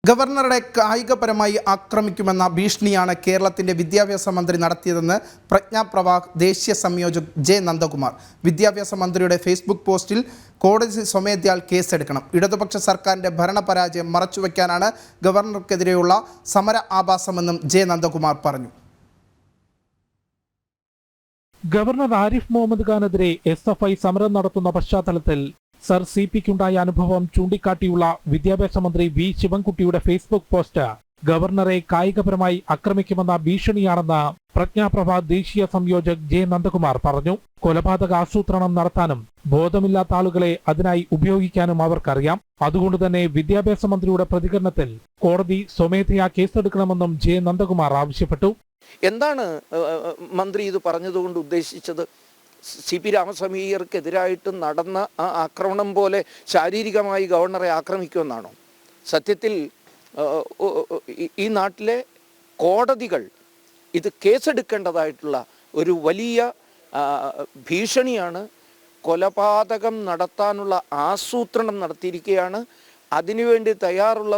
ഗവർണറുടെ കായികപരമായി ആക്രമിക്കുമെന്ന ഭീഷണിയാണ് കേരളത്തിന്റെ വിദ്യാഭ്യാസ മന്ത്രി നടത്തിയതെന്ന് പ്രജ്ഞാ പ്രവാഹ് ദേശീയ സംയോജക് ജെ നന്ദകുമാർ. വിദ്യാഭ്യാസ മന്ത്രിയുടെ ഫേസ്ബുക്ക് പോസ്റ്റിൽ കോടതി സ്വമേധയാൽ കേസെടുക്കണം, ഇടതുപക്ഷ സർക്കാരിന്റെ ഭരണപരാജയം മറച്ചുവെക്കാനാണ് ഗവർണർക്കെതിരെയുള്ള സമര ആഭാസമെന്നും ജെ നന്ദകുമാർ പറഞ്ഞു. ഗവർണർ ആരിഫ് മുഹമ്മദ് ഖാനെതിരെ SFI സമരം നടത്തുന്ന പശ്ചാത്തലത്തിൽ സർ CPക്കുണ്ടായ അനുഭവം ചൂണ്ടിക്കാട്ടിയുള്ള വിദ്യാഭ്യാസ മന്ത്രി V ശിവൻകുട്ടിയുടെ ഫേസ്ബുക്ക് പോസ്റ്റ് ഗവർണറെ കായികപരമായി ആക്രമിക്കുമെന്ന ഭീഷണിയാണെന്ന് പ്രജ്ഞാപ്രഭ ദേശീയ സംയോജക് ജെ നന്ദകുമാർ പറഞ്ഞു. കൊലപാതക ആസൂത്രണം നടത്താനും ബോധമില്ലാത്ത ആളുകളെ അതിനായി ഉപയോഗിക്കാനും അവർക്കറിയാം. അതുകൊണ്ട് തന്നെ വിദ്യാഭ്യാസ മന്ത്രിയുടെ പ്രതികരണത്തിൽ കോടതി സ്വമേധയാ കേസെടുക്കണമെന്നും ജെ നന്ദകുമാർ ആവശ്യപ്പെട്ടു. എന്താണ് മന്ത്രി ഇത് പറഞ്ഞതുകൊണ്ട് ഉദ്ദേശിച്ചത്? CP രാമസ്വാമിയർക്കെതിരായിട്ട് നടന്ന ആ ആക്രമണം പോലെ ശാരീരികമായി ഗവർണറെ ആക്രമിക്കുമെന്നാണോ? സത്യത്തിൽ ഈ നാട്ടിലെ കോടതികൾ ഇത് കേസെടുക്കേണ്ടതായിട്ടുള്ള ഒരു വലിയ ഭീഷണിയാണ്. കൊലപാതകം നടത്താനുള്ള ആസൂത്രണം നടത്തിയിരിക്കുകയാണ്. അതിനുവേണ്ടി തയ്യാറുള്ള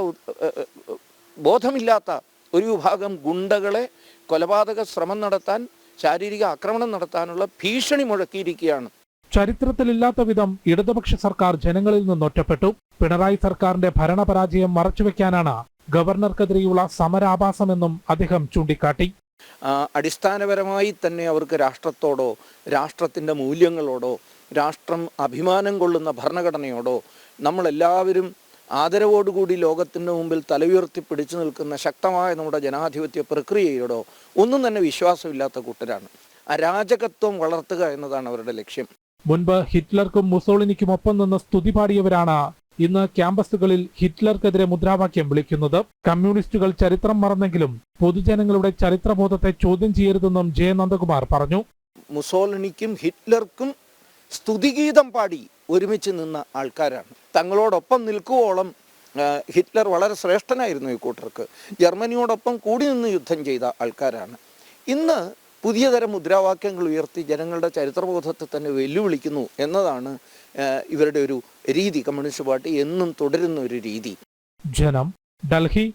ബോധമില്ലാത്ത ഒരു വിഭാഗം ഗുണ്ടകളെ കൊലപാതക ശ്രമം നടത്താൻ, ശാരീരിക ആക്രമണം നടത്താനുള്ള ഭീഷണി മുഴക്കിയിരിക്കുകയാണ്. ചരിത്രത്തിലില്ലാത്ത വിധം ഇടതുപക്ഷ സർക്കാർ ജനങ്ങളിൽ നിന്ന് ഒറ്റപ്പെട്ടു. പിണറായി സർക്കാരിന്റെ ഭരണപരാജയം മറച്ചുവെക്കാനാണ് ഗവർണർക്കെതിരെയുള്ള സമരാഭാസമെന്നും അദ്ദേഹം ചൂണ്ടിക്കാട്ടി. അടിസ്ഥാനപരമായി തന്നെ അവർക്ക് രാഷ്ട്രത്തോടോ, രാഷ്ട്രത്തിൻ്റെ മൂല്യങ്ങളോടോ, രാഷ്ട്രം അഭിമാനം കൊള്ളുന്ന ഭരണഘടനയോടോ, നമ്മളെല്ലാവരും ആദരവോടുകൂടി ലോകത്തിൻ്റെ മുമ്പിൽ തലയുയർത്തി പിടിച്ചു നിൽക്കുന്ന ശക്തമായ നമ്മുടെ ജനാധിപത്യ പ്രക്രിയയോടോ ഒന്നും തന്നെ വിശ്വാസമില്ലാത്ത കൂട്ടരാണ്. അരാജകത്വം വളർത്തുക എന്നതാണ് അവരുടെ ലക്ഷ്യം. മുൻപ് ഹിറ്റ്ലർക്കും മുസോളിനിക്കും ഒപ്പം നിന്ന് സ്തുതി പാടിയവരാണ് ഇന്ന് ക്യാമ്പസുകളിൽ ഹിറ്റ്ലർക്കെതിരെ മുദ്രാവാക്യം വിളിക്കുന്നത്. കമ്മ്യൂണിസ്റ്റുകൾ ചരിത്രം മറന്നെങ്കിലും പൊതുജനങ്ങളുടെ ചരിത്രബോധത്തെ ചോദ്യം ചെയ്യരുതെന്നും ജെ നന്ദകുമാർ പറഞ്ഞു. മുസോളിനിക്കും ഹിറ്റ്ലർക്കും സ്തുതിഗീതം പാടി ഒരുമിച്ച് നിന്ന ആൾക്കാരാണ്. തങ്ങളോടൊപ്പം നിൽക്കുവോളം ഹിറ്റ്ലർ വളരെ ശ്രേഷ്ഠനായിരുന്നു ഈ കൂട്ടർക്ക്. ജർമ്മനിയോടൊപ്പം കൂടി നിന്ന് യുദ്ധം ചെയ്ത ആൾക്കാരാണ്. ഇന്ന് പുതിയ തരം മുദ്രാവാക്യങ്ങൾ ഉയർത്തി ജനങ്ങളുടെ ചരിത്രബോധത്തെ തന്നെ വെല്ലുവിളിക്കുന്നു എന്നതാണ് ഇവരുടെ ഒരു രീതി. കമ്മ്യൂണിസ്റ്റ് പാർട്ടി എന്നും തുടരുന്ന ഒരു രീതി. ജനം, ഡൽഹി.